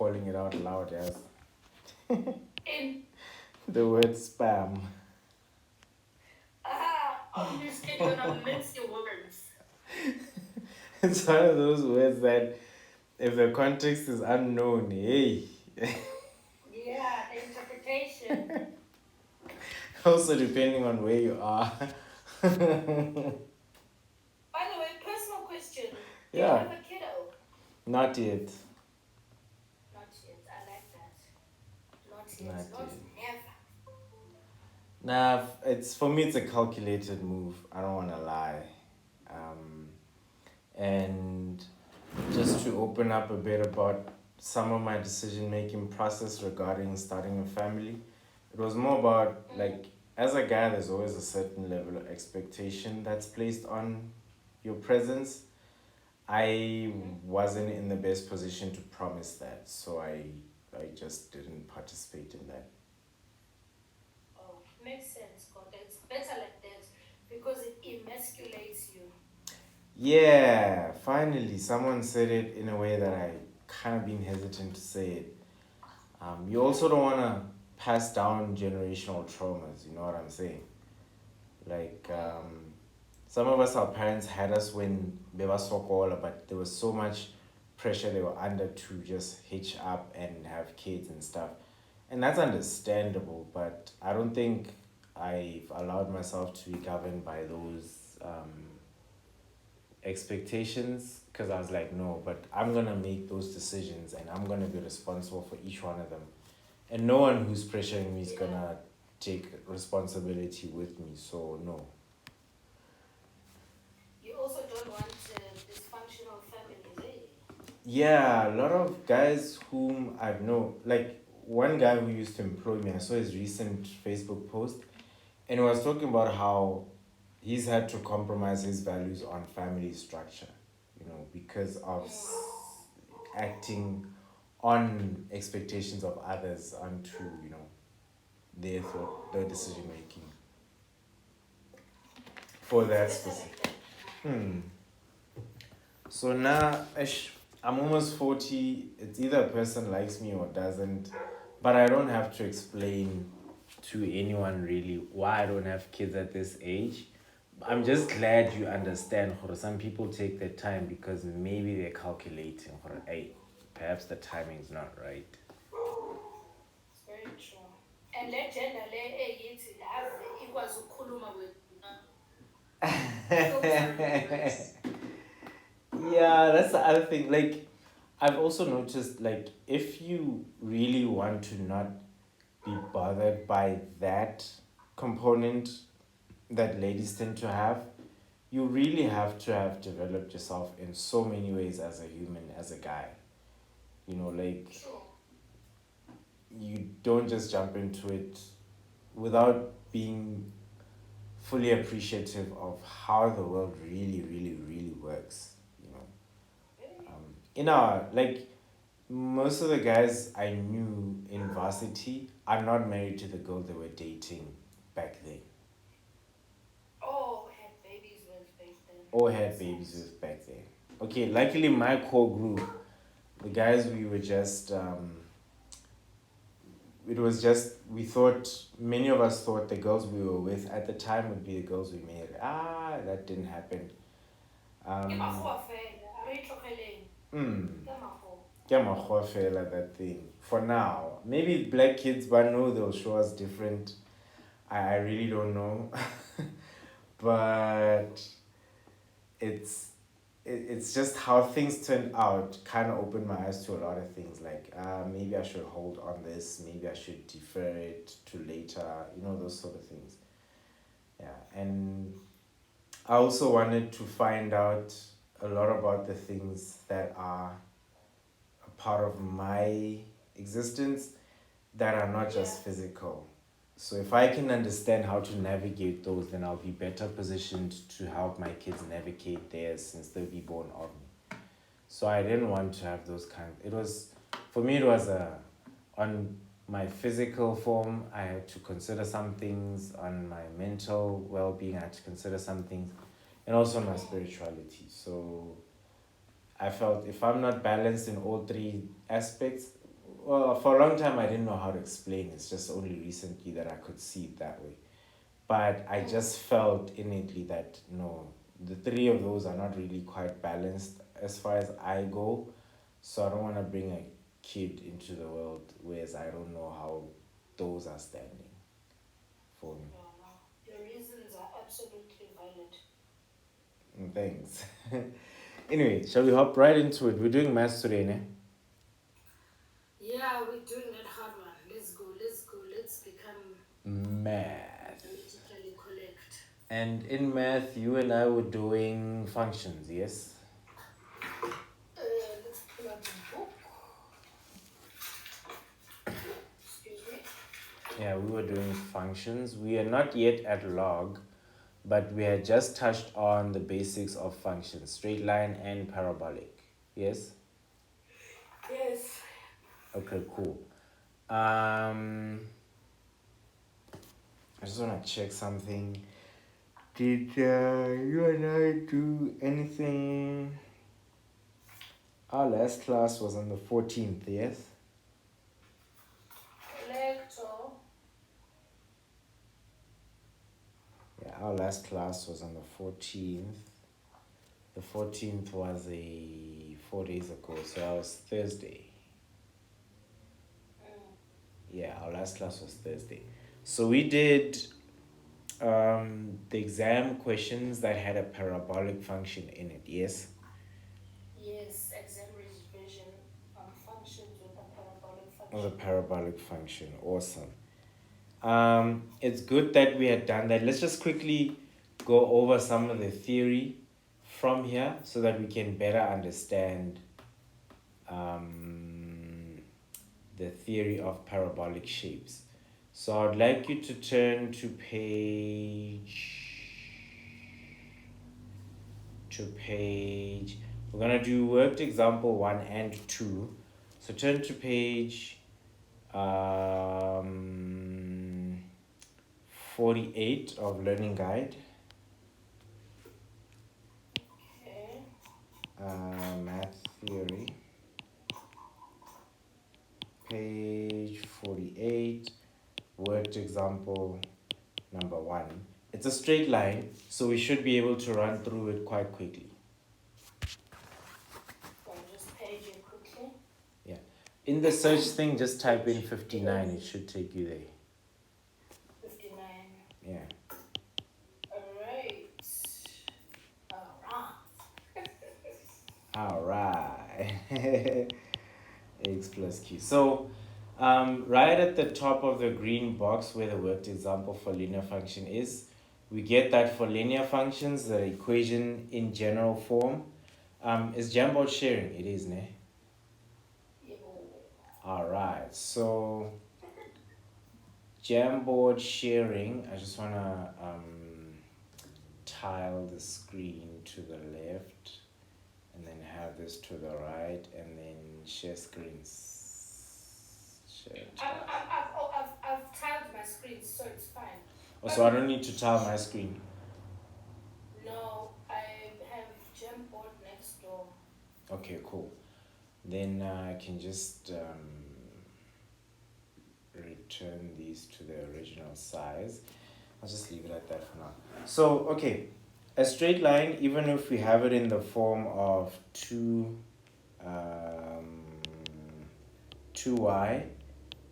calling it out loud as In the word spam. obviously you're gonna mince your words. It's one of those words that if the context is unknown, hey. Yeah, the interpretation. Also depending on where you are. By the way, personal question. Do you Yeah, have a kiddo? not yet. Not yet. I like that. Not yet. Not Not yet. never. Nah, it's for me. It's a calculated move. I don't want to lie, and just to open up a bit about some of my decision making process regarding starting a family. It was more about like as a guy, there's always a certain level of expectation that's placed on your presence. I wasn't in the best position to promise that, so I just didn't participate in that. Oh, makes sense, God. It's better like that because it emasculates you. Yeah, finally, someone said it in a way that I kind of been hesitant to say it. You also don't want to pass down generational traumas, you know what I'm saying? Like, some of us, our parents had us when they were so cold, but there was so much pressure they were under to just hitch up and have kids and stuff. And that's understandable, but I don't think I've allowed myself to be governed by those expectations because I was like, no, but I'm gonna make those decisions and I'm gonna be responsible for each one of them. And no one who's pressuring me is Yeah. gonna take responsibility with me, so no. You also don't want dysfunctional families, eh? Yeah, a lot of guys whom I've known, like one guy who used to employ me, I saw his recent Facebook post and he was talking about how he's had to compromise his values on family structure, you know, because of acting on expectations of others onto, you know, their thought, their decision making for It's that better specific. like that. Hmm. So now, I'm almost 40. It's either a person likes me or doesn't, but I don't have to explain to anyone really why I don't have kids at this age. I'm just glad you understand. Or some people take their time because maybe they're calculating. Or hey, perhaps the timing's not right. It's very true. And le gender le eyithi ave ikwazi ukukhuluma wena filter your words. Yeah, that's the other thing. Like, I've also noticed, like, if you really want to not be bothered by that component that ladies tend to have, you really have to have developed yourself in so many ways as a human, as a guy. You know, like, True. you don't just jump into it without being fully appreciative of how the world really, really, really works. You know, in our like most of the guys I knew in varsity are not married to the girl they were dating back then, Oh, had babies with back then. or That had babies sucks. with back then. Okay, luckily my core group, the guys we were just it was just we thought many of us thought the girls we were with at the time would be the girls we married. Ah, that didn't happen. Ke Um, makgowa fela. Lo itlogeleng. hmm. Ke makgowa. Get my fela that thing. For now. Maybe black kids but no they'll show us different. I really don't know. But it's it's just how things turned out kind of opened my eyes to a lot of things like maybe I should hold on this, maybe I should defer it to later, you know, those sort of things. Yeah, and I also wanted to find out a lot about the things that are a part of my existence that are not Yeah. just physical. So if I can understand how to navigate those, then I'll be better positioned to help my kids navigate theirs since they'll be born of me. So I didn't want to have those kind. It was, for me, it was on my physical form. I had to consider some things. On my mental well-being, I had to consider some things, and also my spirituality. So I felt if I'm not balanced in all three aspects, Well, for a long time I didn't know how to explain. It's just only recently that I could see it that way. But I just felt innately that no, the three of those are not really quite balanced as far as I go. So I don't want to bring a kid into the world whereas I don't know how those are standing for me. No, no. Your reasons are absolutely valid. Thanks. Anyway, shall we hop right into it? We're doing maths today, ne? Yeah, we're doing that hard one. Let's go, let's go. Let's become Math. politically correct. And in math, you and I were doing functions, yes? Let's pull out the book. Excuse me. Yeah, we were doing functions. We are not yet at log, but we had just touched on the basics of functions, straight line and parabolic. Yes? Yes. Okay, cool. I just want to check something. Did you and I do anything? Our last class was on the 14th, yes? Lecto. Yeah, our last class was on the 14th. The 14th was 4 days ago, so that was Thursday. Yeah, our last class was Thursday. So we did the exam questions that had a parabolic function in it, yes? Yes, exam revision on functions with a parabolic Or the function. parabolic function, awesome. It's good that we had done that. Let's just quickly go over some of the theory from here so that we can better understand the theory of parabolic shapes. So I'd like you to turn to page, we're gonna do worked example 1 and 2. So turn to page 48 of learning guide. Okay. Math theory, page 48, worked example number 1. It's a straight line, so we should be able to run through it quite quickly. I'll just page it quickly. Yeah. In the search thing, just type in 59, it should take you there. 59. Yeah. Alright. Alright. X plus Q. So, right at the top of the green box where the worked example for linear function is, we get that for linear functions, the equation in general form is Jamboard sharing. It is, ne? Alright, so Jamboard sharing, I just want to tile the screen to the left and then have this to the right and then share screens. Share tile. I've tiled my screen, so it's fine. Oh, so I don't need to tile my screen. No, I have Jamboard next door. Okay, cool. Then I can just return these to the original size. I'll just leave it at that for now. So, okay, a straight line, even if we have it in the form of 2y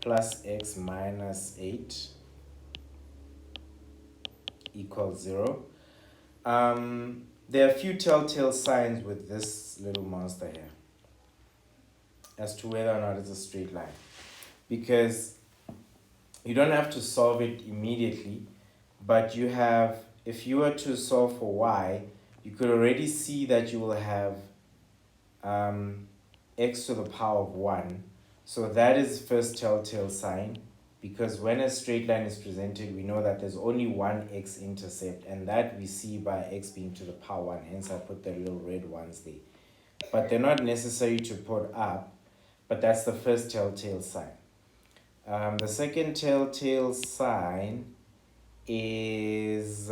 plus x minus 8 equals 0. There are a few telltale signs with this little monster here as to whether or not it's a straight line, because you don't have to solve it immediately, but you have, if you were to solve for y, you could already see that you will have x to the power of 1. So that is first telltale sign, because when a straight line is presented, we know that there's only one x-intercept, and that we see by x being to the power 1, hence I put the little red ones there. But they're not necessary to put up, but that's the first telltale sign. The second telltale sign is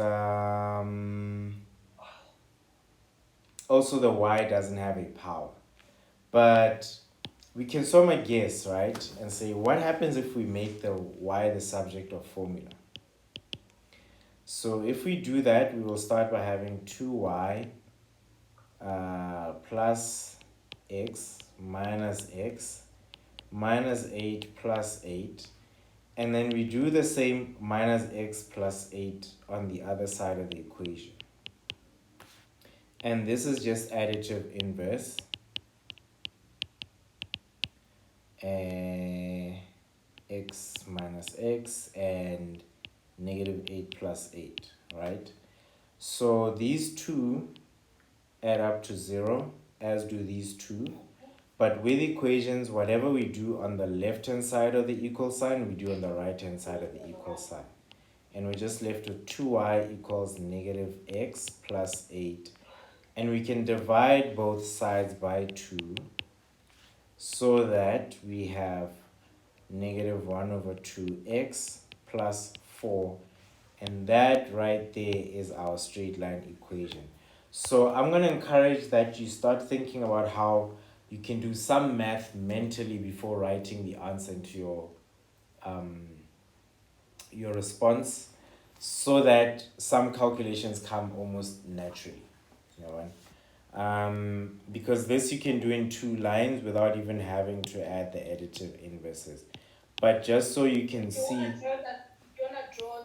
also the y doesn't have a power. But we can sort of guess, right? And say, what happens if we make the y the subject of formula? So if we do that, we will start by having 2y plus x minus 8 plus 8. And then we do the same minus x plus 8 on the other side of the equation. And this is just additive inverse. X minus x and negative 8 plus 8, right? So these two add up to 0, as do these two. But with equations, whatever we do on the left-hand side of the equal sign, we do on the right-hand side of the equal sign. And we're just left with 2y equals negative x plus 8. And we can divide both sides by 2 so that we have negative 1 over 2x plus 4. And that right there is our straight line equation. So I'm going to encourage that you start thinking about how you can do some math mentally before writing the answer into your response, so that some calculations come almost naturally. You know, because this you can do in 2 lines without even having to add the additive inverses. But just so you can see. You want to draw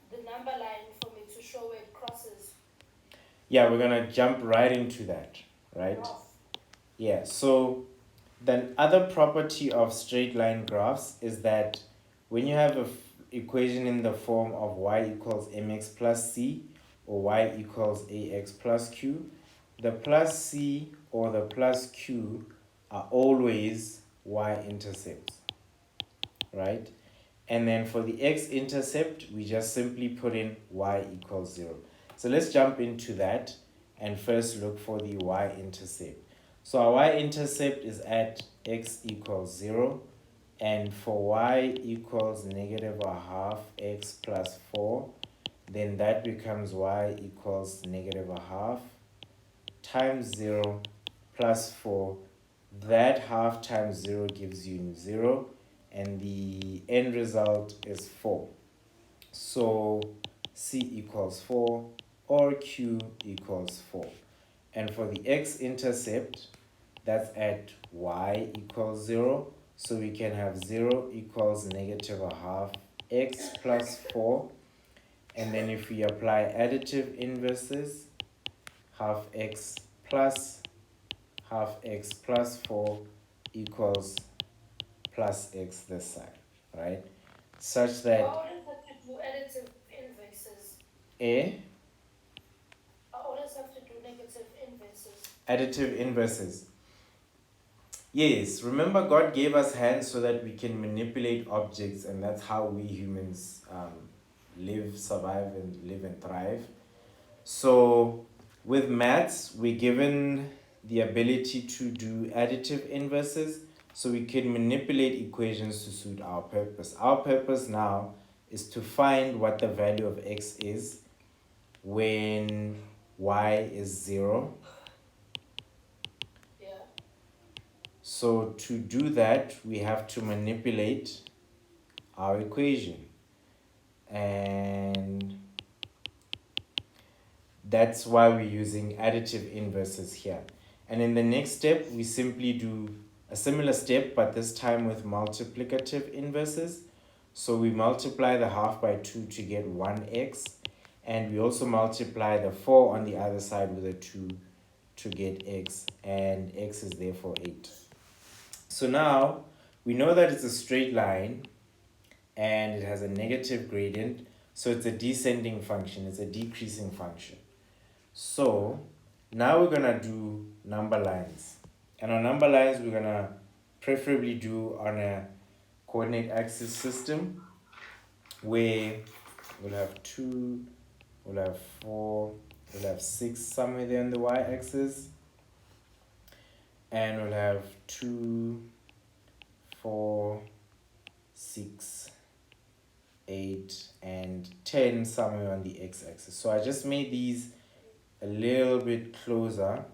the number line for me to show where it crosses. Yeah, we're gonna jump right into that, right? Off. Yeah, so the other property of straight line graphs is that when you have an equation in the form of y equals mx plus c or y equals ax plus q, the plus c or the plus q are always y-intercepts, right? And then for the x-intercept, we just simply put in y equals 0. So let's jump into that and first look for the y-intercept. So our y-intercept is at x equals 0. And for y equals negative a half x plus 4, then that becomes y equals negative a half times 0 plus 4. That half times 0 gives you 0. And the end result is 4. So C equals 4 or Q equals 4. And for the x-intercept, that's at y equals 0. So we can have 0 equals negative a half x plus 4. And then if we apply additive inverses, half x plus 4 equals plus x this side, right? Such that I always have to do additive inverses. I always have to do negative inverses. Additive inverses. Yes, remember God gave us hands so that we can manipulate objects, and that's how we humans live, survive, and thrive. So with maths, we're given the ability to do additive inverses, so we can manipulate equations to suit our purpose. Our purpose now is to find what the value of x is when y is 0. Yeah. So to do that, we have to manipulate our equation. And that's why we're using additive inverses here. And in the next step, we simply do a similar step, but this time with multiplicative inverses. So we multiply the half by 2 to get 1x. And we also multiply the 4 on the other side with a 2 to get x. And x is therefore 8. So now we know that it's a straight line and it has a negative gradient. So it's a descending function. It's a decreasing function. So now we're going to do number lines. And on number lines, we're going to preferably do on a coordinate axis system where we'll have 2, we'll have 4, we'll have 6 somewhere there on the y-axis. And we'll have 2, 4, 6, 8, and 10 somewhere on the x-axis. So I just made these a little bit closer.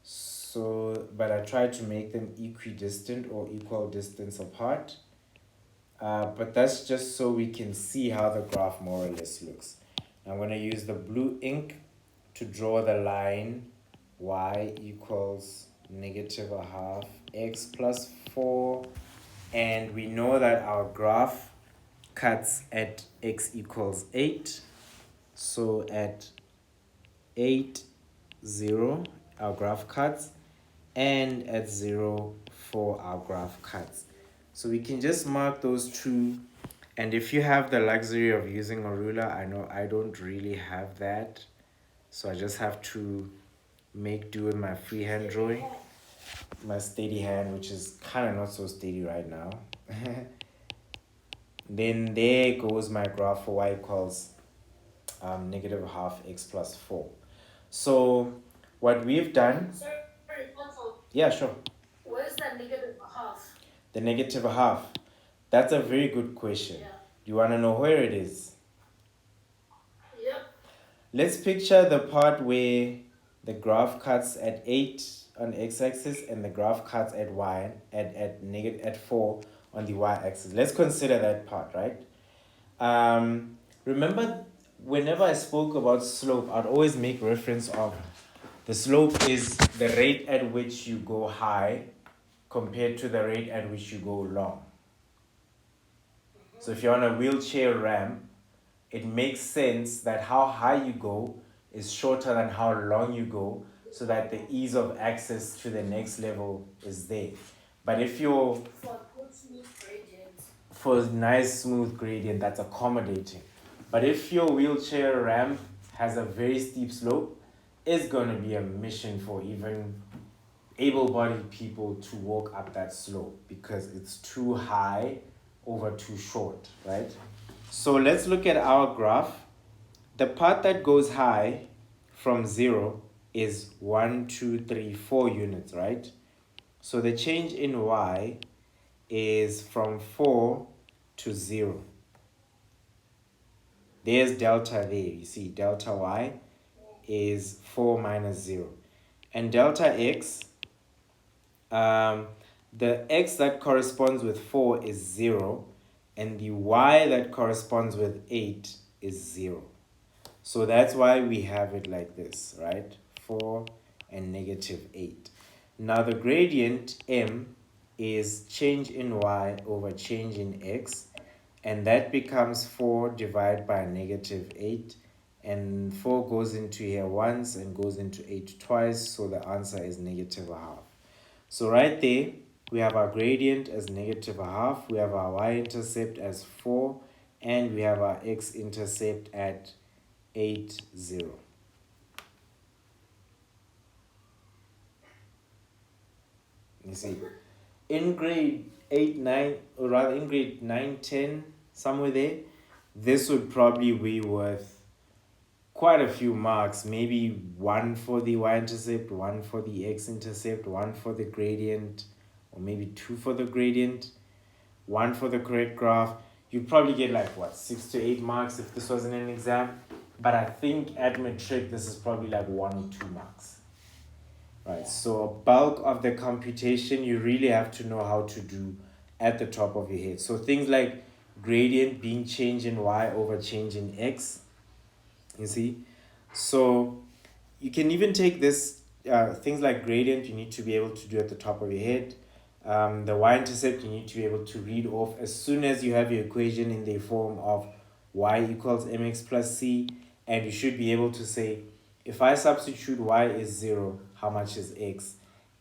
So, but I tried to make them equidistant or equal distance apart. But that's just so we can see how the graph more or less looks. I'm going to use the blue ink to draw the line y equals negative a half x plus 4. And we know that our graph cuts at x equals 8. So at 8, 0, our graph cuts, and at 0, 4, our graph cuts. So we can just mark those two. And if you have the luxury of using a ruler, I know I don't really have that. So I just have to make do with my freehand drawing, my steady hand, which is kind of not so steady right now. Then there goes my graph for y equals negative half x plus 4. So what we've done... Sorry, Otto. Yeah, sure. Where's the negative half? The negative half. That's a very good question. Yeah. Do you want to know where it is? Yep. Let's picture the part where the graph cuts at 8 on the x-axis and the graph cuts at y at 4 on the y-axis. Let's consider that part, right? Remember, whenever I spoke about slope, I'd always make reference of the slope is the rate at which you go high compared to the rate at which you go long. So if you're on a wheelchair ramp, it makes sense that how high you go is shorter than how long you go, so that the ease of access to the next level is there. But if you're For good smooth gradient. for a nice smooth gradient that's accommodating. But if your wheelchair ramp has a very steep slope, it's going to be a mission for even able-bodied people to walk up that slope because it's too high over too short, right? So let's look at our graph. The part that goes high from 0 is 1, 2, 3, 4 units, right? So the change in y is from 4 to 0. There's delta there. You see, delta y is 4 minus 0. And delta x, the x that corresponds with 4 is 0, and the y that corresponds with 8 is 0. So that's why we have it like this, right? 4 and negative 8. Now the gradient m is change in y over change in x, and that becomes 4 divided by negative 8, and 4 goes into here once and goes into 8 twice, so the answer is negative a half. So right there, we have our gradient as negative a half, we have our y-intercept as 4, and we have our x-intercept at 8, 0. You see, in grade 8, 9, or rather in grade 9, 10, somewhere there, this would probably be worth quite a few marks. Maybe 1 for the y-intercept, 1 for the x-intercept, 1 for the gradient, or maybe 2 for the gradient, 1 for the correct graph. You'd probably get like, what, 6 to 8 marks if this wasn't an exam. But I think at matric, this is probably like 1 or 2 marks. Right, so a bulk of the computation you really have to know how to do at the top of your head. So things like gradient being change in y over change in x, you see. So you can even take this, things like gradient you need to be able to do at the top of your head. The y-intercept you need to be able to read off as soon as you have your equation in the form of y equals mx plus c, and you should be able to say, if I substitute y is 0, how much is x?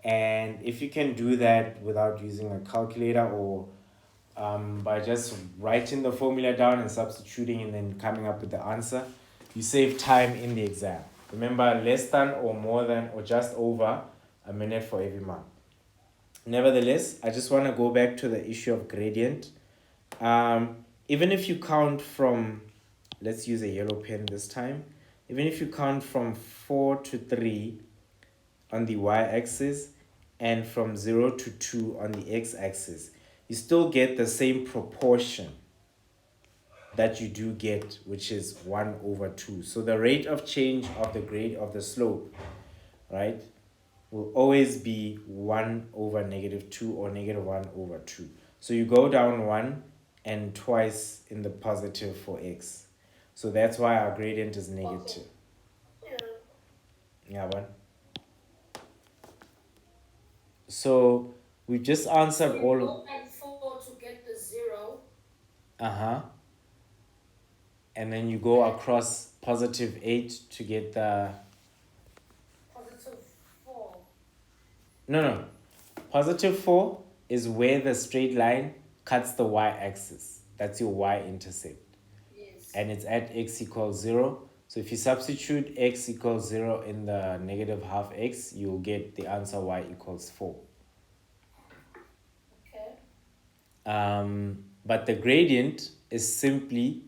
And if you can do that without using a calculator or by just writing the formula down and substituting and then coming up with the answer, you save time in the exam. Remember, less than or more than or just over a minute for every mark. Nevertheless, I just want to go back to the issue of gradient. Even if you count from, let's use a yellow pen this time. Even if you count from 4 to 3 on the y-axis and from 0 to 2 on the x-axis, you still get the same proportion. that you do get, which is 1 over 2. So the rate of change of the grade of the slope, right, will always be 1 over negative 2 or negative 1 over 2. So you go down 1 and twice in the positive for x. So that's why our gradient is negative. Yeah, but so we just answered So you all. go down 4 to get the 0. Uh-huh. And then you go across positive 8 to get the. Positive 4. No. Positive 4 is where the straight line cuts the y-axis. That's your y-intercept. Yes. And it's at x equals 0. So if you substitute x equals 0 in the negative half x, you'll get the answer y equals 4. Okay. But the gradient is simply,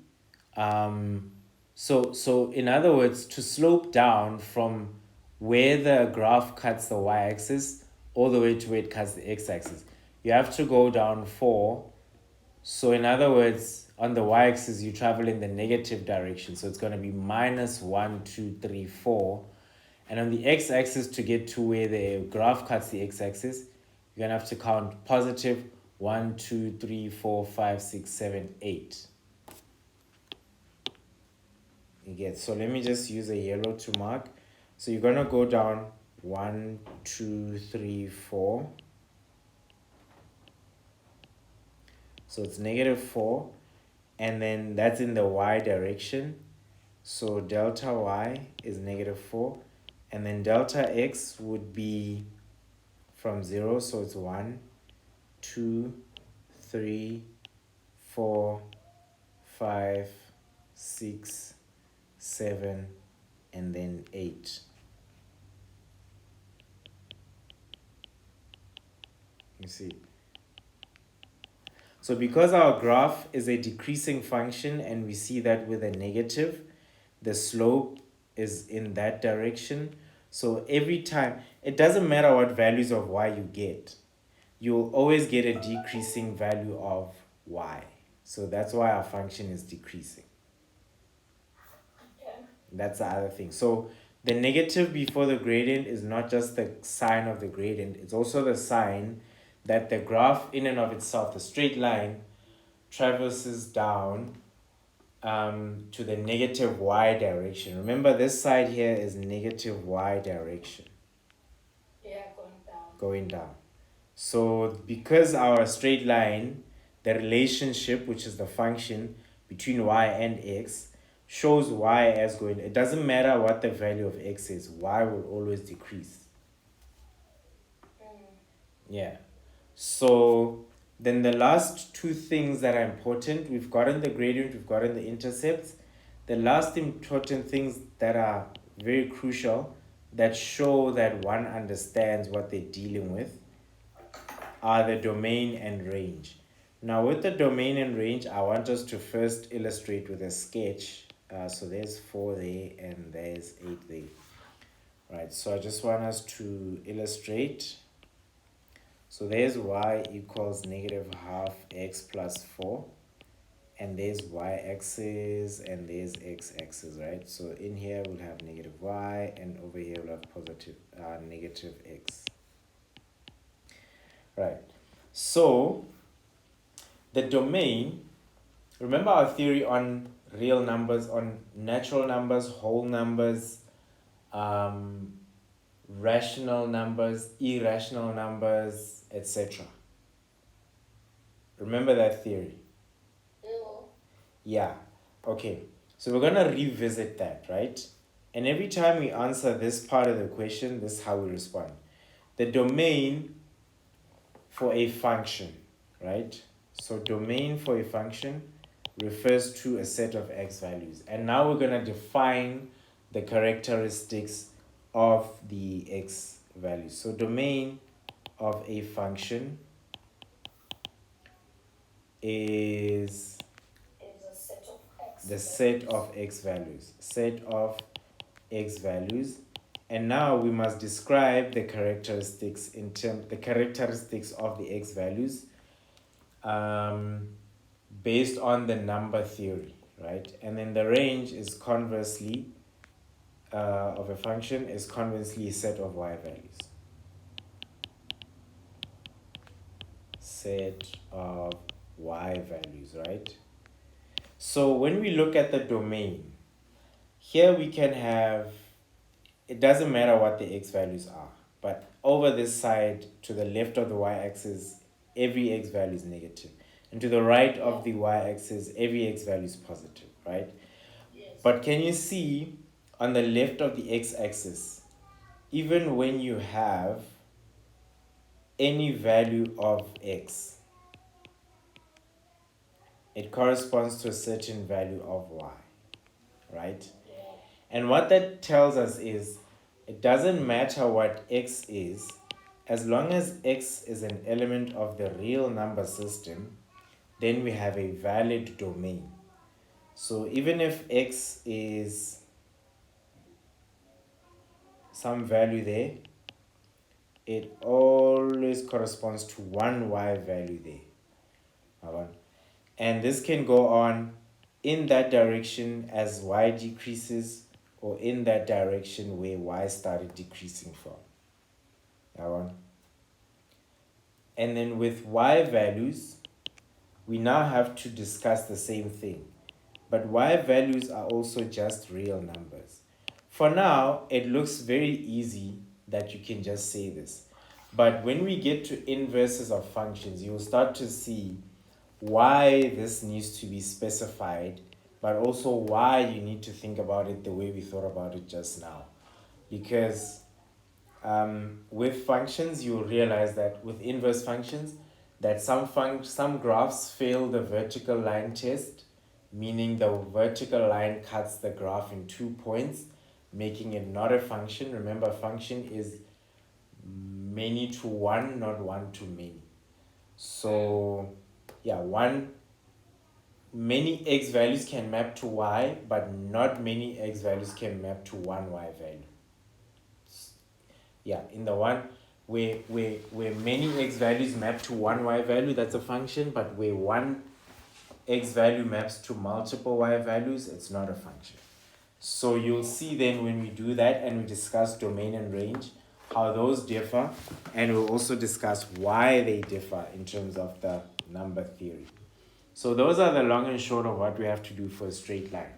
so in other words, to slope down from where the graph cuts the y-axis all the way to where it cuts the x-axis, you have to go down 4. So in other words, on the y-axis, you travel in the negative direction. So it's going to be minus 1, 2, 3, 4. And on the x-axis, to get to where the graph cuts the x-axis, you're going to have to count positive 1, 2, 3, 4, 5, 6, 7, 8. You get. So let me just use a yellow to mark. So you're going to go down 1, 2, 3, 4. So it's negative 4. And then that's in the y direction. So delta y is negative 4. And then delta x would be from 0. So it's 1, 2, 3, 4, 5, 6, 7, and then 8. You see. So because our graph is a decreasing function and we see that with a negative, the slope is in that direction. So every time, it doesn't matter what values of y you get, you'll always get a decreasing value of y. So that's why our function is decreasing. Okay. That's the other thing. So the negative before the gradient is not just the sign of the gradient, it's also the sign that the graph in and of itself, the straight line, traverses down to the negative y direction. Remember, this side here is negative y direction. Yeah, going down. Going down. So because our straight line, the relationship, which is the function between y and x, shows y as going, it doesn't matter what the value of x is, y will always decrease. Yeah. So then the last two things that are important, we've gotten the gradient, we've gotten the intercepts. The last important things that are very crucial, that show that one understands what they're dealing with, are the domain and range. Now with the domain and range, I want us to first illustrate with a sketch. So there's 4 there and there's 8 there. Right, so I just want us to illustrate. So there's y equals negative half x plus 4. And there's y-axis and there's x-axis, right? So in here we'll have negative y and over here we'll have positive negative x. Right. So the domain, remember our theory on real numbers, on natural numbers, whole numbers, rational numbers, irrational numbers, etc. Remember that theory? Yeah. Okay. So we're going to revisit that, right? And every time we answer this part of the question, this is how we respond. The domain for a function, right? So domain for a function refers to a set of x values. And now we're going to define the characteristics of the x values. So domain of a function is a set of x the set of x values. Set of x values. And now we must describe the characteristics the characteristics of the x values based on the number theory, right? And then the range is conversely of a function is conversely a set of y values. Set of y values, right? So when we look at the domain, here we can have, it doesn't matter what the x values are, but over this side to the left of the y-axis, every x value is negative. And to the right of the y-axis, every x value is positive, right? Yes. But can you see on the left of the x-axis, even when you have any value of x, it corresponds to a certain value of y, right? Yeah. And what that tells us is it doesn't matter what x is, as long as x is an element of the real number system, then we have a valid domain. So even if x is some value there, it always corresponds to one y value there. And this can go on in that direction as y decreases, or in that direction where y started decreasing from. And then with y values, we now have to discuss the same thing. But y values are also just real numbers. For now, it looks very easy that you can just say this. But when we get to inverses of functions, you'll start to see why this needs to be specified, but also why you need to think about it the way we thought about it just now. Because with functions, you'll realize that with inverse functions, that some graphs fail the vertical line test, meaning the vertical line cuts the graph in 2 points, making it not a function. Remember, function is many to one, not one to many. So yeah, many x values can map to y, but not many x values can map to one y value. Yeah, in the one where many x values map to one y value, that's a function, but where one x value maps to multiple y values, it's not a function. So you'll see then when we do that and we discuss domain and range, how those differ, and we'll also discuss why they differ in terms of the number theory. So those are the long and short of what we have to do for a straight line.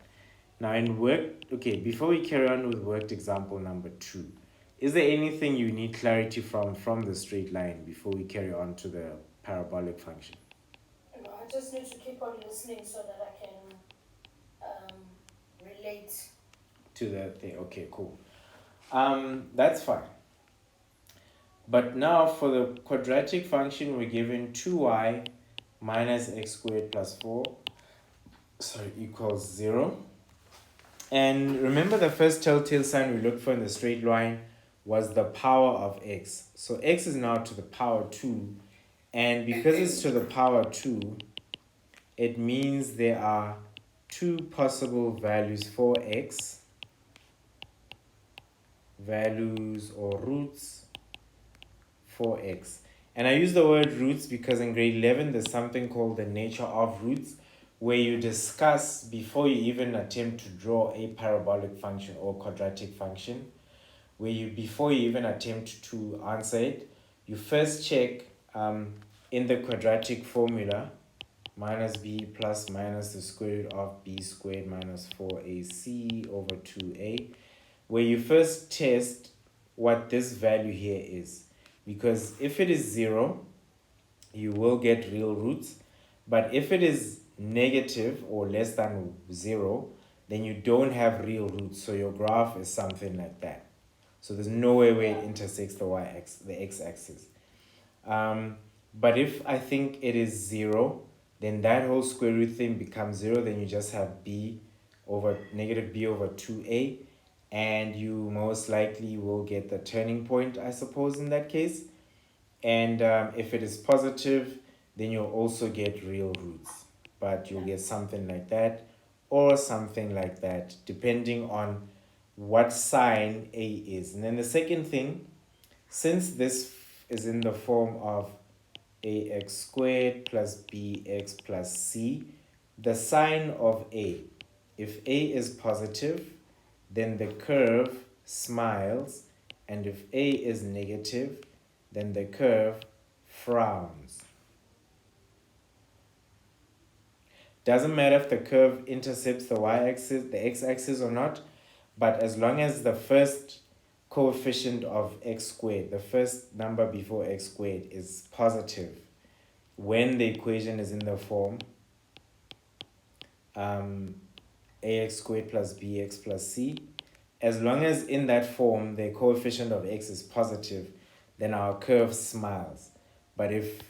Now before we carry on with worked example number 2, is there anything you need clarity from the straight line before we carry on to the parabolic function? No, I just need to keep on listening so that I can relate to the thing. Okay, cool. That's fine. But now for the quadratic function, we're given 2y minus x squared plus 4 equals 0. And remember, the first telltale sign we looked for in the straight line was the power of x. So x is now to the power 2, and because it's to the power 2, it means there are 2 possible values for x, values or roots for x. And I use the word roots because in grade 11 there's something called the nature of roots, where you discuss before you even attempt to draw a parabolic function or quadratic function, before you even attempt to answer it, you first check in the quadratic formula, minus b plus minus the square root of b squared minus 4ac over 2a, where you first test what this value here is. Because if it is 0, you will get real roots. But if it is negative or less than 0, then you don't have real roots. So your graph is something like that. So there's no way where it intersects the x-axis. But if I think it is 0, then that whole square root thing becomes 0. Then you just have negative b over 2a. And you most likely will get the turning point, I suppose, in that case. And if it is positive, then you'll also get real roots. But you'll get something like that or something like that, depending on what sign a is. And then the second thing, since this is in the form of ax squared plus bx plus c, the sign of a. If a is positive, then the curve smiles, and if a is negative, then the curve frowns. Doesn't matter if the curve intercepts the y-axis, the x-axis or not, but as long as the first coefficient of x squared, the first number before x squared, is positive when the equation is in the form ax squared plus bx plus c, as long as in that form the coefficient of x is positive, then our curve smiles. But if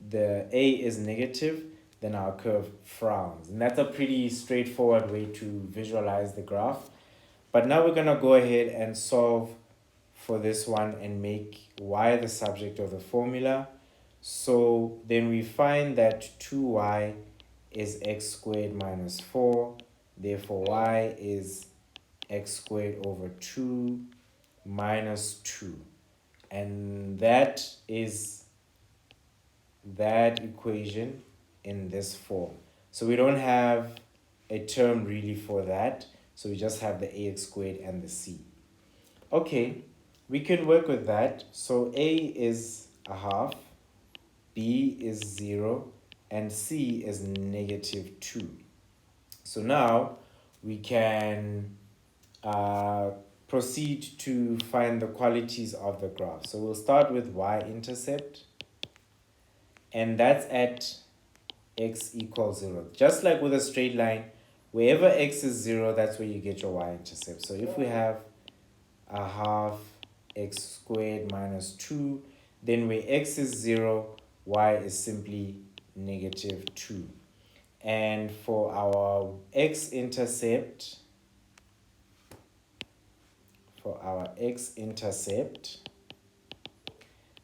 the a is negative, then our curve frowns. And that's a pretty straightforward way to visualize the graph. But now we're going to go ahead and solve for this one and make y the subject of the formula. So then we find that 2y is x squared minus 4. Therefore, y is x squared over 2 minus 2. And that is that equation in this form. So we don't have a term really for that. So we just have the ax squared and the c. Okay, we can work with that. So a is a half, b is 0, and c is negative 2. So now we can proceed to find the qualities of the graph. So we'll start with y-intercept, and that's at x equals 0. Just like with a straight line, wherever x is 0, that's where you get your y-intercept. So if we have a half x squared minus 2, then where x is 0, y is simply negative 2. And for our x-intercept,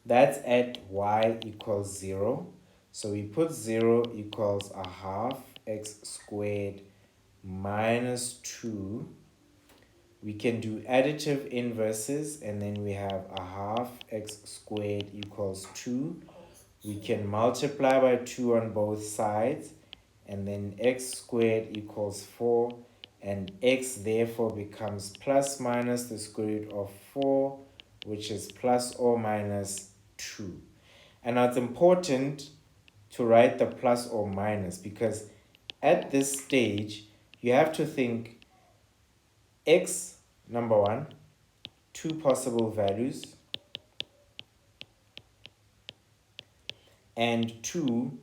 that's at y equals 0. So we put 0 equals a half x squared minus 2. We can do additive inverses, and then we have a half x squared equals 2. We can multiply by 2 on both sides, and then x squared equals 4, and x therefore becomes plus minus the square root of 4, which is plus or minus 2. And now it's important to write the plus or minus, because at this stage you have to think x, number 1, 2 possible values, and 2,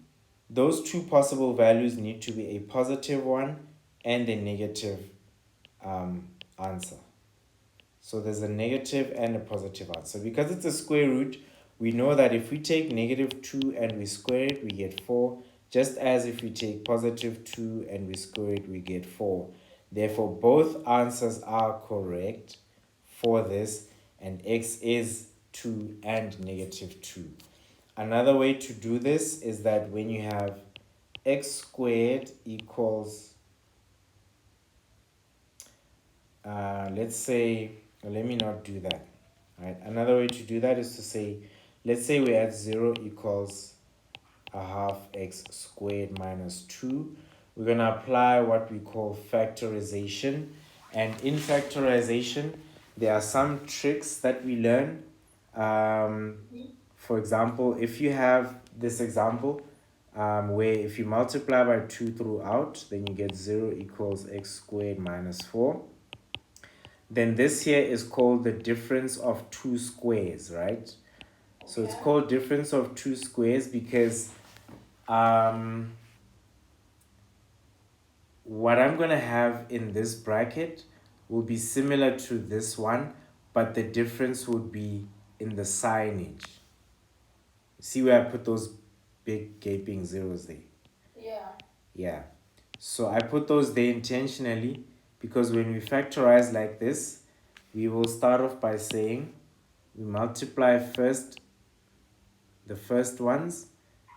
those 2 possible values need to be a positive one and a negative answer. So there's a negative and a positive answer. Because it's a square root, we know that if we take negative 2 and we square it, we get 4. Just as if we take positive 2 and we square it, we get 4. Therefore, both answers are correct for this, and x is 2 and negative 2. Another way to do this is that when you have x squared equals, let's say, let me not do that. Right? Another way to do that is to say, let's say we're at 0 equals a half x squared minus 2. We're going to apply what we call factorization. And in factorization, there are some tricks that we learn. For example, if you have this example where if you multiply by 2 throughout, then you get 0 equals x squared minus 4. Then this here is called the difference of two squares, right? So it's called difference of two squares because what I'm going to have in this bracket will be similar to this one, but the difference would be in the signage. See where I put those big gaping zeros there? Yeah. So I put those there intentionally because when we factorize like this, we will start off by saying we multiply first the first ones.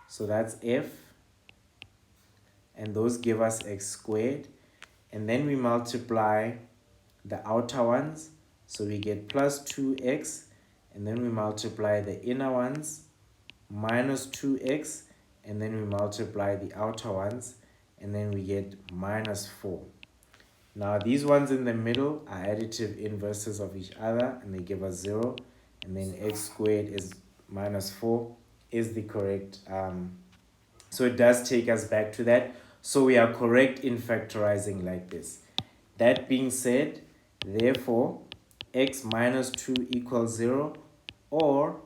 So that's f. And those give us x squared. And then we multiply the outer ones. So we get plus 2x. and then we multiply the inner ones minus 2x, and then we multiply the outer ones, and then we get minus 4. Now these ones in the middle are additive inverses of each other, and they give us 0, and then x squared is minus 4 is the correct, so it does take us back to that. So we are correct in factorizing like this. That being said, therefore, x minus 2 equals 0, or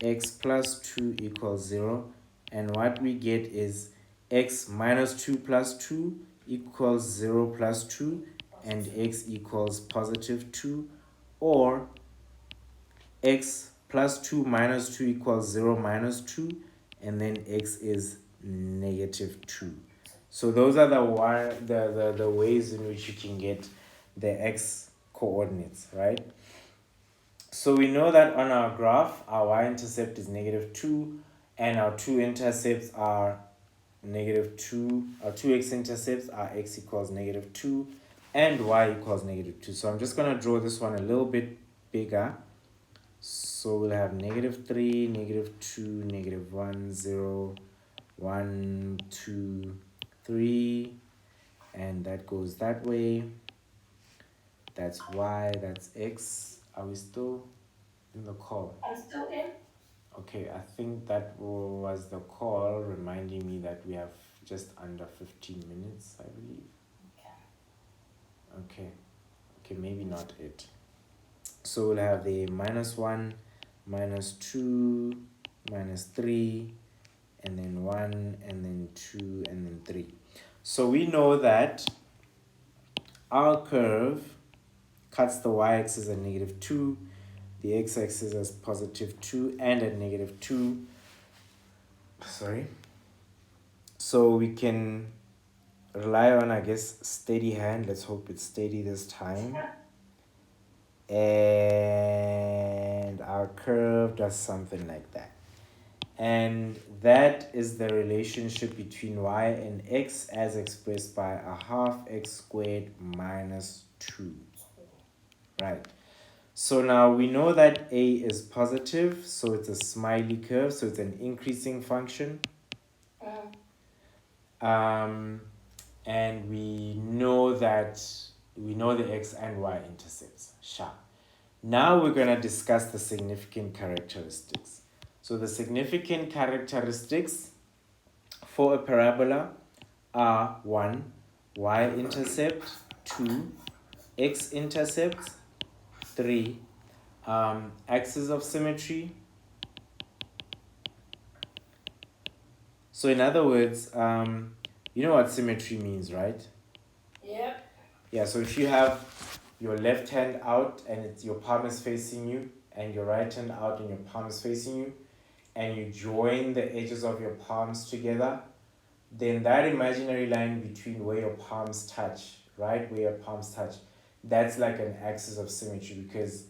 x plus 2 equals 0, and what we get is x minus 2 plus 2 equals 0 plus 2, and x equals positive 2, or x plus 2 minus 2 equals 0 minus 2, and then x is negative 2. So those are the ways in which you can get the x coordinates, right? So we know that on our graph, our y-intercept is negative 2, and our two intercepts are negative 2. Our two x-intercepts are x equals negative 2 and y equals negative 2. So I'm just going to draw this one a little bit bigger. So we'll have negative 3, negative 2, negative 1, 0, 1, 2, 3, and that goes that way. That's y, that's x. Are we still in the call? I'm still in. Okay, I think that was the call reminding me that we have just under 15 minutes, I believe. Okay, maybe not it. So we'll have the minus 1, minus 2, minus 3, and then 1, and then 2, and then 3. So we know that our curve cuts the y-axis at negative 2, the x-axis as positive 2, and at negative 2. Sorry. So we can rely on, I guess, steady hand. Let's hope it's steady this time. And our curve does something like that. And that is the relationship between y and x as expressed by a half x squared minus 2. Right. So now we know that a is positive, so it's a smiley curve, so it's an increasing function. And we know the x and y intercepts. Sharp. Now we're going to discuss the significant characteristics. So the significant characteristics for a parabola are 1, y-intercept, 2, x-intercept, 3, axis of symmetry. So in other words, you know what symmetry means, right? Yep. Yeah, so if you have your left hand out and your palm is facing you, and your right hand out and your palm is facing you, and you join the edges of your palms together, then that imaginary line between where your palms touch, right, where your palms touch, that's like an axis of symmetry, because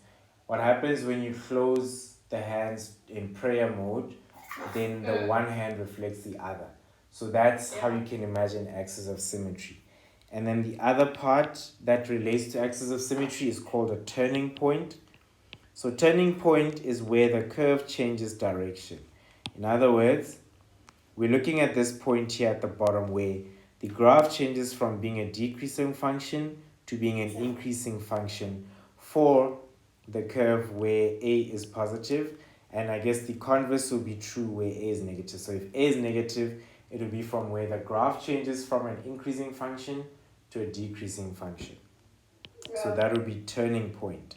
what happens when you close the hands in prayer mode, then the one hand reflects the other. So that's how you can imagine axis of symmetry. And then the other part that relates to axis of symmetry is called a turning point. So turning point is where the curve changes direction. In other words, we're looking at this point here at the bottom where the graph changes from being a decreasing function to being an increasing function for the curve where a is positive, and I guess the converse will be true where a is negative. So if a is negative, it will be from where the graph changes from an increasing function to a decreasing function. So that would be turning point,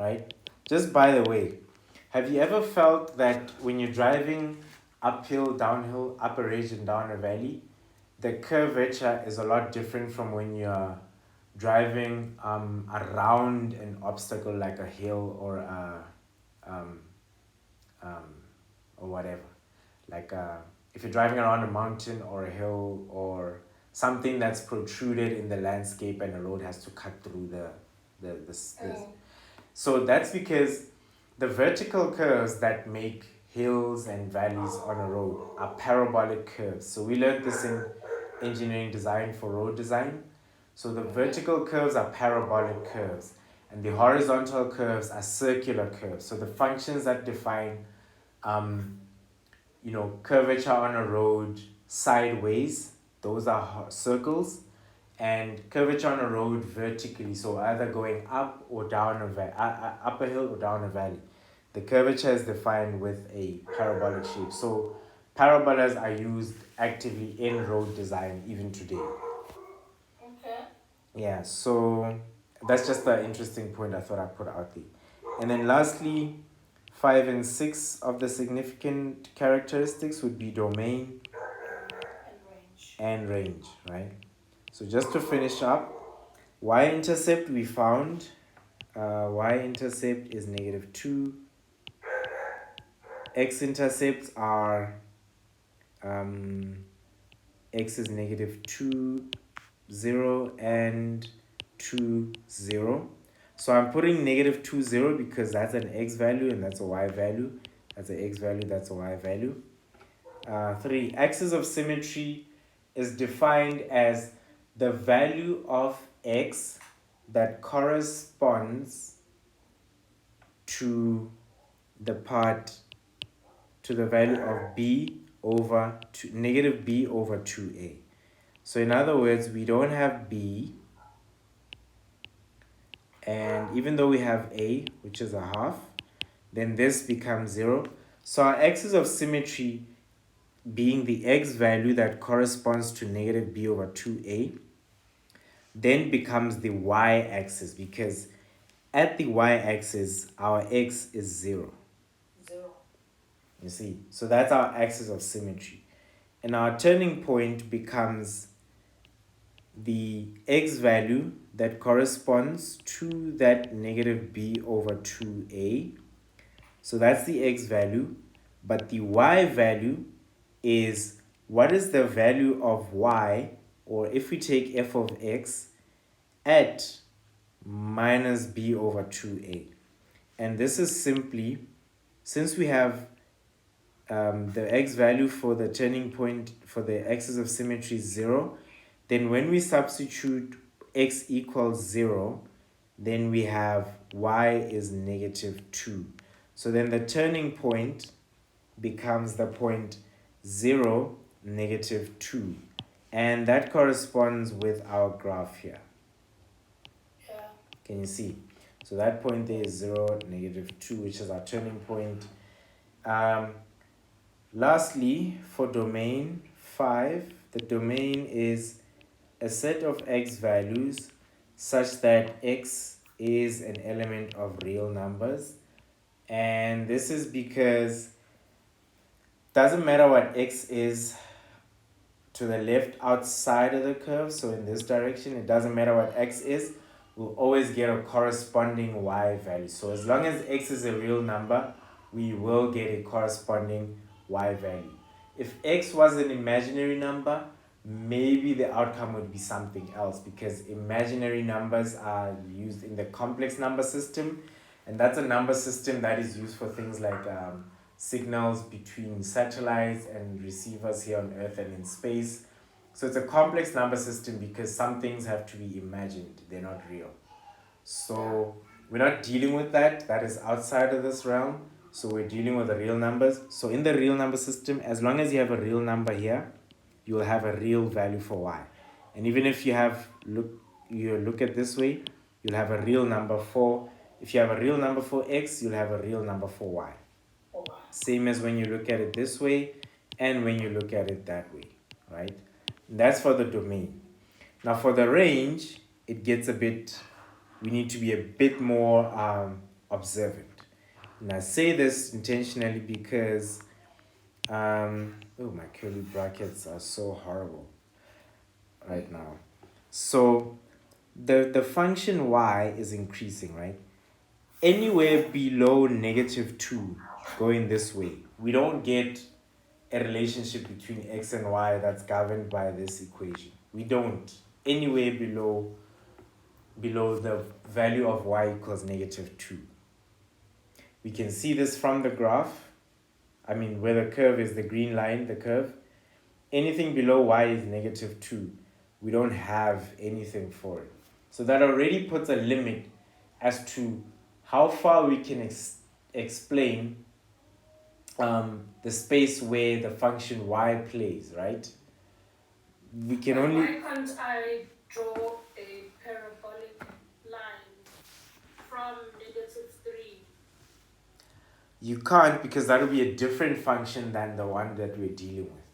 right? Just by the way, have you ever felt that when you're driving uphill, downhill, up a ridge and down a valley, the curvature is a lot different from when you're driving around an obstacle like a hill or or whatever, like if you're driving around a mountain or a hill or something that's protruded in the landscape and the road has to cut through this. So that's because the vertical curves that make hills and valleys on a road are parabolic curves. So we learned this in engineering design for road design. So the vertical curves are parabolic curves. and the horizontal curves are circular curves. So the functions that define, curvature on a road sideways, those are circles, and curvature on a road vertically, so either going up or down up a hill or down a valley. The curvature is defined with a parabolic shape. So parabolas are used actively in road design even today. Okay. Yeah, so that's just an interesting point I thought I'd put out there. And then lastly, 5 and 6 of the significant characteristics would be domain and range, right? So just to finish up, y-intercept we found, y-intercept is -2, x-intercepts are, x is -2, 0, and 2, 0. So I'm putting -2, 0 because that's an x value and that's a y value. That's an x value, that's a y value. 3, axis of symmetry is defined as the value of x that corresponds to the value of b over negative b over 2a. So in other words, we don't have b, and even though we have a, which is a half, then this becomes 0. So our axis of symmetry being the x value that corresponds to negative b over 2a then becomes the y-axis, because at the y-axis our x is 0. You see, so that's our axis of symmetry, and our turning point becomes the x value that corresponds to that negative b over 2a. So that's the x value, but the y value is what is the value of y, or if we take f of x, at minus b over 2a. And this is simply, since we have the x value for the turning point for the axis of symmetry is 0, then when we substitute x equals 0, then we have y is -2. So then the turning point becomes the point 0, -2. And that corresponds with our graph here. Yeah. Can you see? So that point there is 0, -2, which is our turning point. Lastly, for domain 5, the domain is a set of x values such that x is an element of real numbers. And this is because doesn't matter what x is to the left outside of the curve, so in this direction, it doesn't matter what x is, we'll always get a corresponding y value. So as long as x is a real number, we will get a corresponding y value. If x was an imaginary number, maybe the outcome would be something else, because imaginary numbers are used in the complex number system, and that's a number system that is used for things like signals between satellites and receivers here on Earth and in space. So it's a complex number system because some things have to be imagined, they're not real. So we're not dealing with that. That is outside of this realm. So we're dealing with the real numbers. So in the real number system, as long as you have a real number here, you will have a real value for y. And even if you look at this way, you'll have a real number for, if you have a real number for x, you'll have a real number for y. Same as when you look at it this way and when you look at it that way, right? And that's for the domain. Now for the range, it gets we need to be a bit more observant. And I say this intentionally because, my curly brackets are so horrible right now. So the function y is increasing, right? Anywhere below -2 going this way, we don't get a relationship between x and y that's governed by this equation. We don't. Anywhere below the value of y equals -2. We can see this from the graph. I mean, where the curve is the green line, the curve. Anything below y is -2. We don't have anything for it. So that already puts a limit as to how far we can explain the space where the function y plays, right? We can Why only. can't I draw a parabolic line from -3? You can't, because that will be a different function than the one that we're dealing with.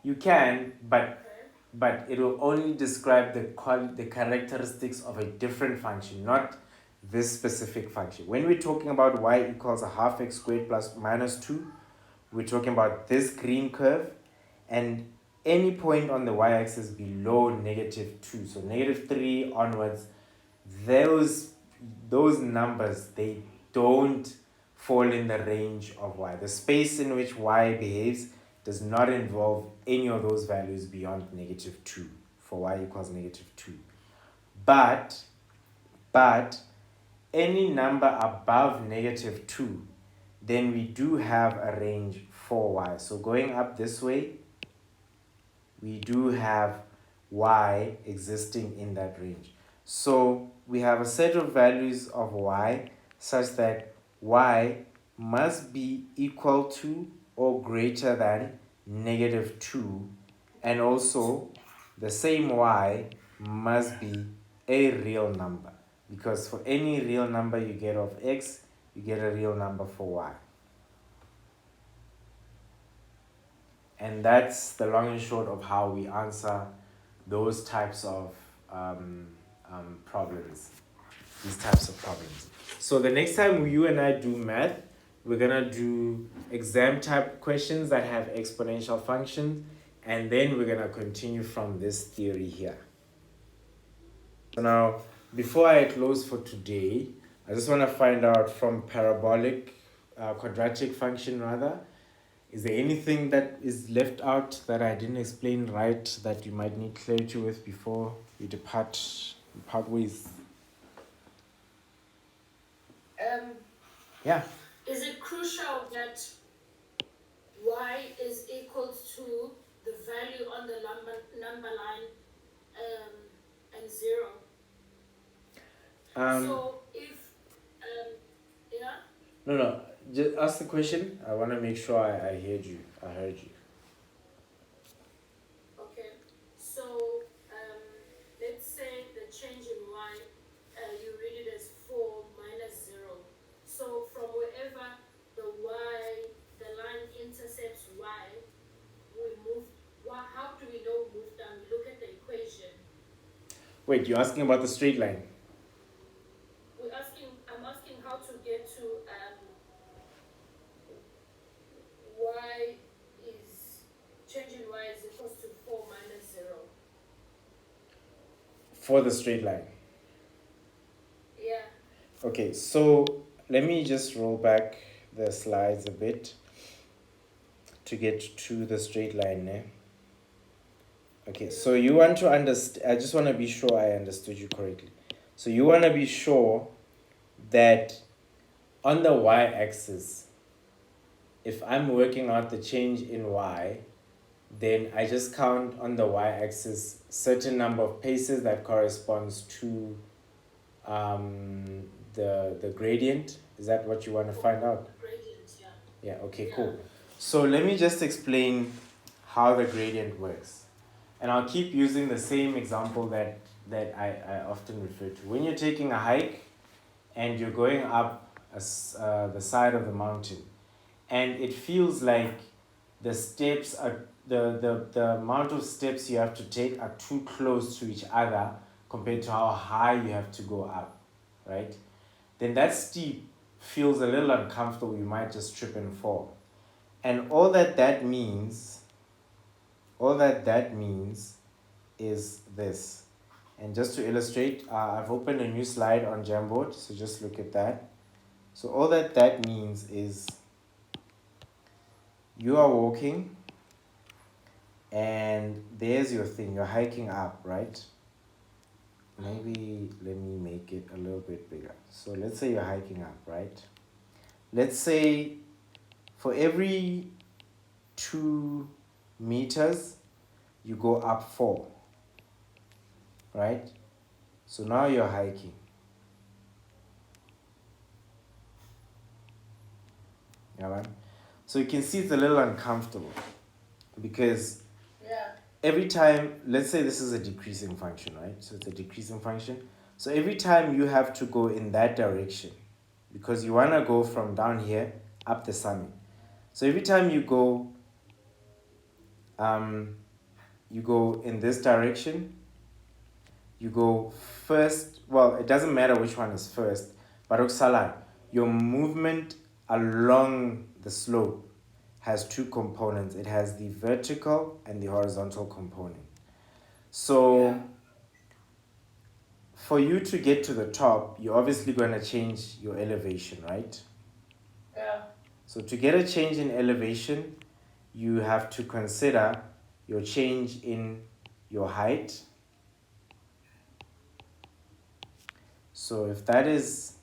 You can, Okay. but it will only describe the characteristics of a different function, not this specific function. When we're talking about y equals a half x squared plus minus 2, we're talking about this green curve and any point on the y-axis below -2. So -3 onwards, those those numbers, they don't fall in the range of y. The space in which y behaves does not involve any of those values beyond -2 for y equals -2. But any number above -2, then we do have a range for y. So going up this way, we do have y existing in that range. So we have a set of values of y such that y must be equal to or greater than -2, and also the same y must be a real number, because for any real number you get of x, you get a real number for y. And that's the long and short of how we answer those types of problems, these types of problems. So the next time you and I do math, we're gonna do exam type questions that have exponential functions, and then we're gonna continue from this theory here. So now, before I close for today, I just want to find out from parabolic, quadratic function rather, is there anything that is left out that I didn't explain right that you might need clarity with before we part ways? Yeah. Is it crucial that y is equal to the value on the number line and 0? So if yeah. No, just ask the question. I want to make sure I heard you. Okay, so let's say the change in y, you read it as 4 minus 0. So from wherever the line intercepts y, we move. How do we know move down? We look at the equation. Wait, you're asking about the straight line? I'm asking how to get to y is, changing y is equals to 4 minus 0. For the straight line. Yeah. Okay, so let me just roll back the slides a bit to get to the straight line there. Okay, so you want to understand, I just want to be sure I understood you correctly. So you want to be sure that on the y-axis, if I'm working out the change in y, then I just count on the y-axis certain number of paces that corresponds to the gradient. Is that what you want to find out? Gradient, yeah. Yeah, okay, cool. So let me just explain how the gradient works. And I'll keep using the same example that I often refer to. When you're taking a hike and you're going up the side of the mountain, and it feels like the steps are the amount of steps you have to take are too close to each other compared to how high you have to go up, right? Then that steep feels a little uncomfortable. You might just trip and fall. And all that means is this. And just to illustrate, I've opened a new slide on Jamboard, so just look at that. So all that means is you are walking and there's your thing, you're hiking up, right? Maybe let me make it a little bit bigger. So let's say you're hiking up, right? Let's say for every 2 meters, you go up 4, right? So now you're hiking. Yeah, man. So you can see it's a little uncomfortable because every time, let's say this is a decreasing function, right? So it's a decreasing function. So every time you have to go in that direction because you want to go from down here up the summit. So every time you go in this direction, you go first. Well, it doesn't matter which one is first, but oksala, your movement along the slope has two components. It has the vertical and the horizontal component. So for you to get to the top, you're obviously going to change your elevation, right? So to get a change in elevation, you have to consider your change in your height. So if that is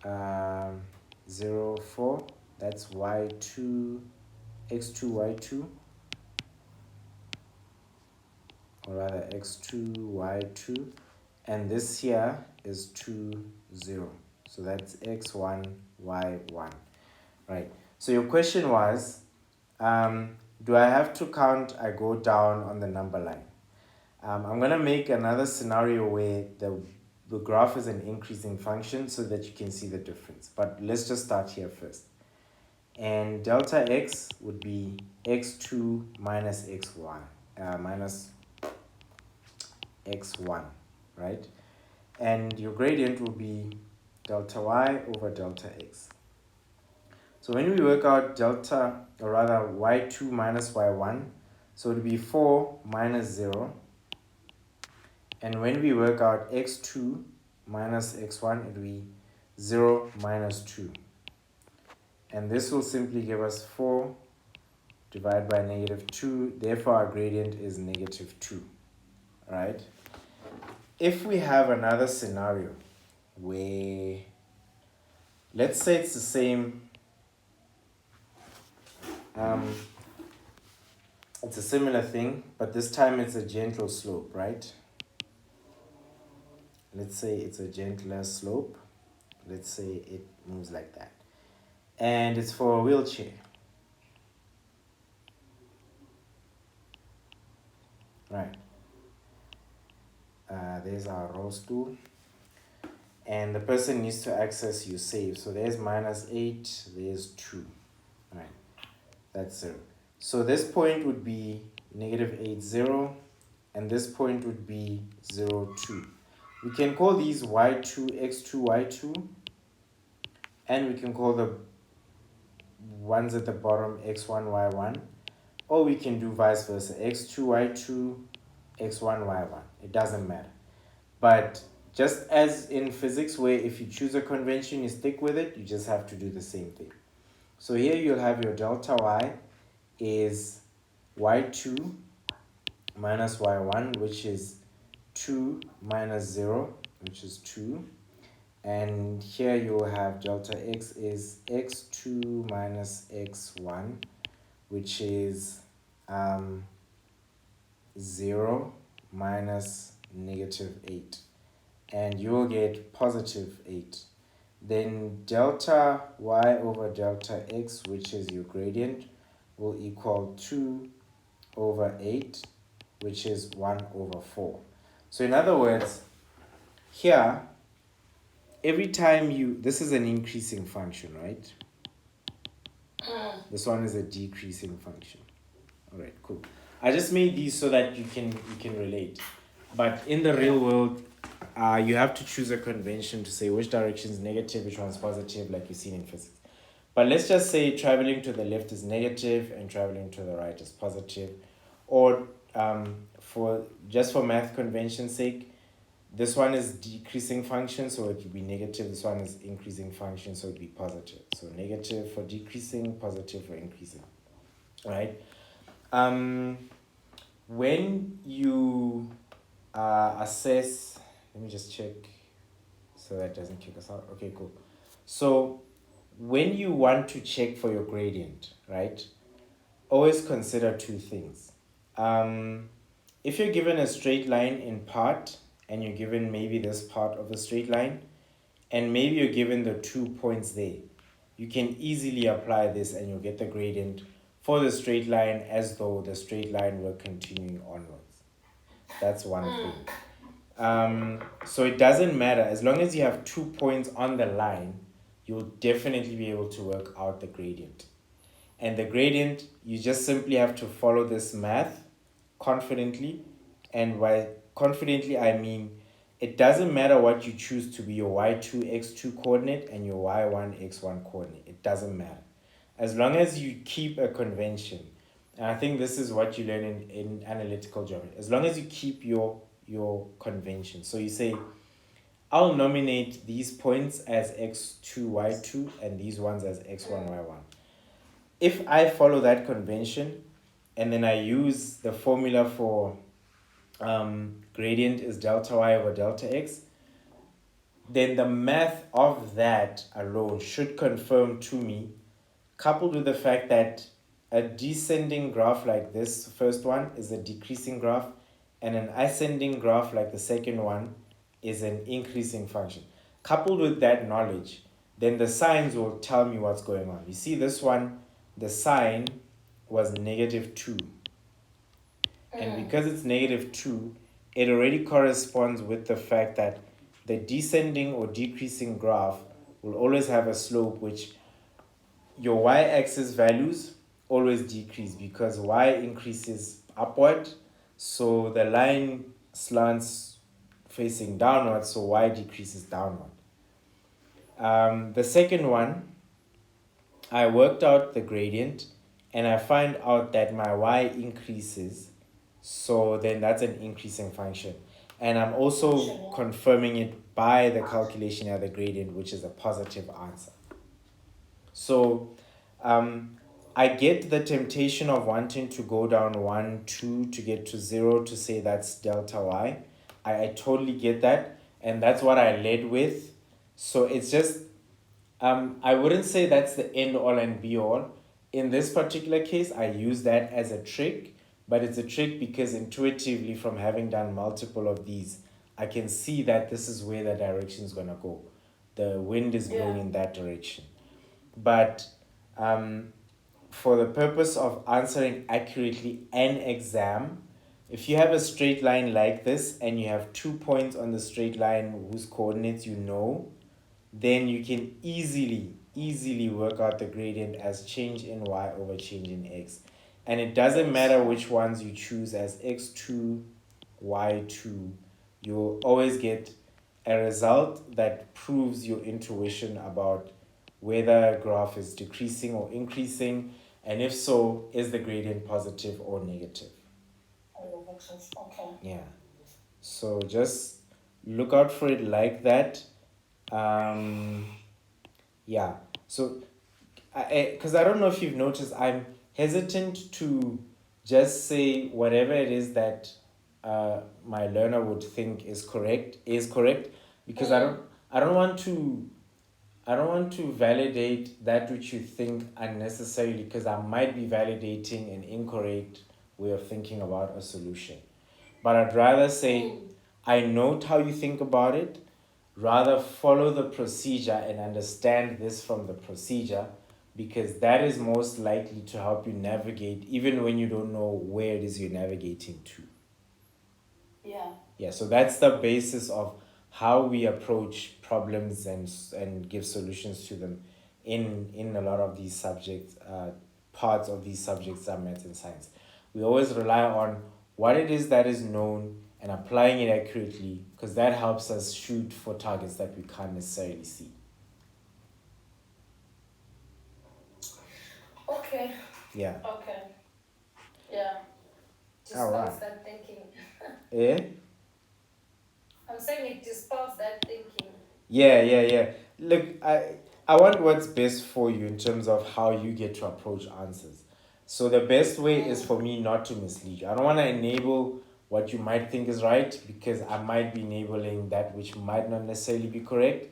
0, 4, that's y2, x2, y2, or rather x2, y2, and this here is 2, 0. So that's x1, y1, right? So your question was, do I have to count I go down on the number line? I'm going to make another scenario where the graph is an increasing function so that you can see the difference. But let's just start here first. And delta x would be x2 minus x1, minus x1, right? And your gradient will be delta y over delta x. So when we work out delta, or rather y2 minus y1, so it will be 4 minus 0. And when we work out x2 minus x1, it will be 0 minus 2. And this will simply give us 4 divided by negative 2. Therefore, our gradient is negative 2. Right? If we have another scenario where, let's say it's the same, it's a similar thing, but this time it's a gentle slope, right? Let's say it's a gentler slope. Let's say it moves like that. And it's for a wheelchair. Right. There's our roll stool. And the person needs to access your save. So there's minus 8, there's 2. Right. That's 0. So this point would be negative 8, 0. And this point would be 0, 2. We can call these y2, x2, y2. And we can call the ones at the bottom x1, y1. Or we can do vice versa, x2, y2, x1, y1. It doesn't matter. But just as in physics, where if you choose a convention, you stick with it, you just have to do the same thing. So here you'll have your delta y is y2 minus y1, which is 2 minus 0, which is 2. And here you'll have delta x is x2 minus x1, which is 0 minus negative 8. And you'll get positive 8. Then delta y over delta x, which is your gradient, will equal 2 over 8, which is 1 over 4. So in other words, here, every time this is an increasing function, right? This one is a decreasing function. All right, cool. I just made these so that you can relate. But in the real world, you have to choose a convention to say which direction is negative, which one's positive, like you've seen in physics. But let's just say traveling to the left is negative and traveling to the right is positive. Or for math convention's sake, this one is decreasing function, so it would be negative. This one is increasing function, so it would be positive. So negative for decreasing, positive for increasing. All right? When you assess, let me just check so that doesn't kick us out. Okay, cool. So when you want to check for your gradient, right, always consider two things. If you're given a straight line in part and you're given maybe this part of the straight line, and maybe you're given the 2 points there, you can easily apply this and you'll get the gradient for the straight line as though the straight line were continuing onwards. That's one thing. So it doesn't matter. As long as you have 2 points on the line, you'll definitely be able to work out the gradient. And the gradient, you just simply have to follow this math confidently. And by confidently, I mean it doesn't matter what you choose to be your y2, x2 coordinate and your y1, x1 coordinate. It doesn't matter. As long as you keep a convention, and I think this is what you learn in analytical geometry, as long as you keep your convention. So you say, I'll nominate these points as x2, y2, and these ones as x1, y1. If I follow that convention, and then I use the formula for gradient is delta y over delta x, then the math of that alone should confirm to me, coupled with the fact that a descending graph like this first one is a decreasing graph, and an ascending graph like the second one is an increasing function. Coupled with that knowledge, then the signs will tell me what's going on. You see this one, the sign was -2. And because it's -2, it already corresponds with the fact that the descending or decreasing graph will always have a slope which your y-axis values always decrease because y increases upward, so the line slants facing downward, so y decreases downward. The second one, I worked out the gradient and I find out that my y increases, so then that's an increasing function. And I'm also confirming it by the calculation of the gradient, which is a positive answer. So I get the temptation of wanting to go down 1, 2 to get to 0 to say that's delta y. I totally get that. And that's what I led with. So it's just, I wouldn't say that's the end all and be all. In this particular case, I use that as a trick, but it's a trick because intuitively, from having done multiple of these, I can see that this is where the direction is going to go. The wind is blowing in that direction. But for the purpose of answering accurately an exam, if you have a straight line like this and you have 2 points on the straight line whose coordinates you know, then you can easily work out the gradient as change in y over change in x. And it doesn't matter which ones you choose as x2, y2, you'll always get a result that proves your intuition about whether a graph is decreasing or increasing, and if so, is the gradient positive or negative. Okay. Yeah. So just look out for it like that. Yeah. So, because I don't know if you've noticed, I'm hesitant to just say whatever it is that my learner would think is correct, because I don't want to validate that which you think unnecessarily, because I might be validating an incorrect way of thinking about a solution. But I'd rather say, I note how you think about it, rather follow the procedure and understand this from the procedure, because that is most likely to help you navigate even when you don't know where it is you're navigating to. Yeah, so that's the basis of how we approach problems and give solutions to them in a lot of these subjects, parts of these subjects are math and science. We always rely on what it is that is known and applying it accurately, because that helps us shoot for targets that we can't necessarily see. Okay. Yeah. Okay. Yeah. All right. Dispels that thinking. Yeah? I'm saying it dispels that thinking. Yeah. Look, I want what's best for you in terms of how you get to approach answers. So the best way is for me not to mislead you. I don't want to enable what you might think is right, because I might be enabling that which might not necessarily be correct,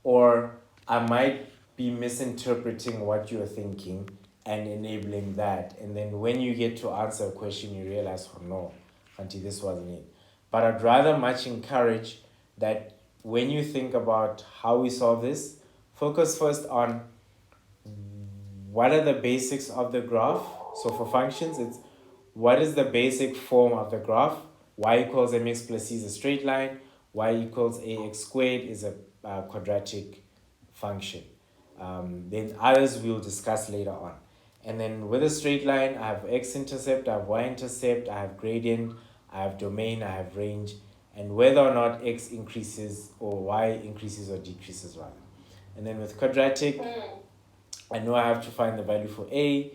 or I might be misinterpreting what you're thinking and enabling that. And then when you get to answer a question, you realize, oh no, Auntie, this wasn't it. But I'd rather much encourage that when you think about how we solve this, focus first on what are the basics of the graph. So for functions, it's what is the basic form of the graph. Y equals mx plus c is a straight line. Y equals ax squared is a quadratic function. Then others we'll discuss later on. And then with a straight line, I have x-intercept, I have y-intercept, I have gradient, I have domain, I have range, and whether or not x increases or y increases or decreases rather. And then with quadratic, I know I have to find the value for a,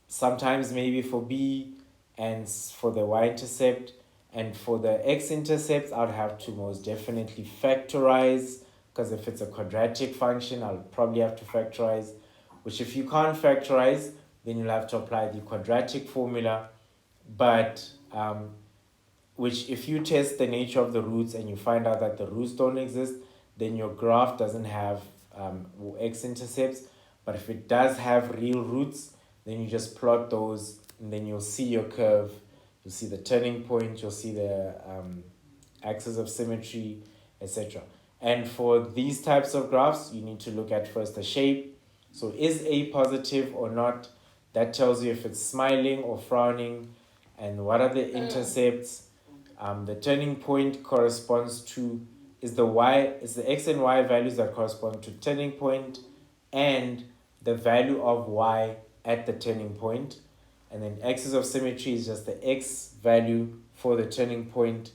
sometimes maybe for b, and for the y-intercept. And for the x-intercepts, I'd have to most definitely factorize, because if it's a quadratic function, I'll probably have to factorize, which if you can't factorize, then you'll have to apply the quadratic formula. But which if you test the nature of the roots and you find out that the roots don't exist, then your graph doesn't have x-intercepts. But if it does have real roots, then you just plot those, and then you'll see your curve. You'll see the turning point, you'll see the axis of symmetry, etc. And for these types of graphs, you need to look at first the shape. So is A positive or not? That tells you if it's smiling or frowning, and what are the intercepts. The turning point corresponds to is the x and y values that correspond to turning point and the value of y at the turning point. And then axis of symmetry is just the x value for the turning point.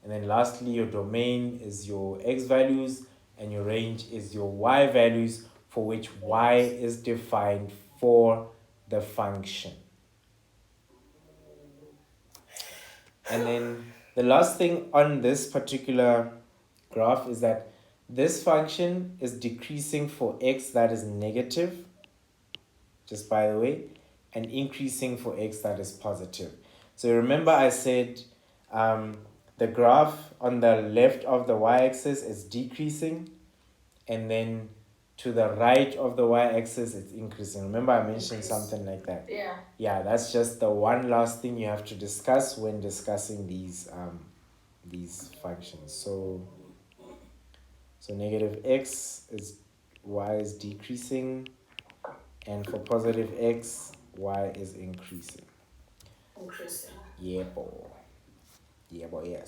And then lastly, your domain is your x values, and your range is your y values for which y is defined for the function. And then the last thing on this particular graph is that this function is decreasing for x that is negative, just by the way, and increasing for x that is positive. So remember I said the graph on the left of the y-axis is decreasing, and then to the right of the y-axis it's increasing. Remember I mentioned something like that. Yeah, that's just the one last thing you have to discuss when discussing these functions. So negative x is y is decreasing, and for positive x y is increasing. Yeah, boy. Yeah, boy. Yes.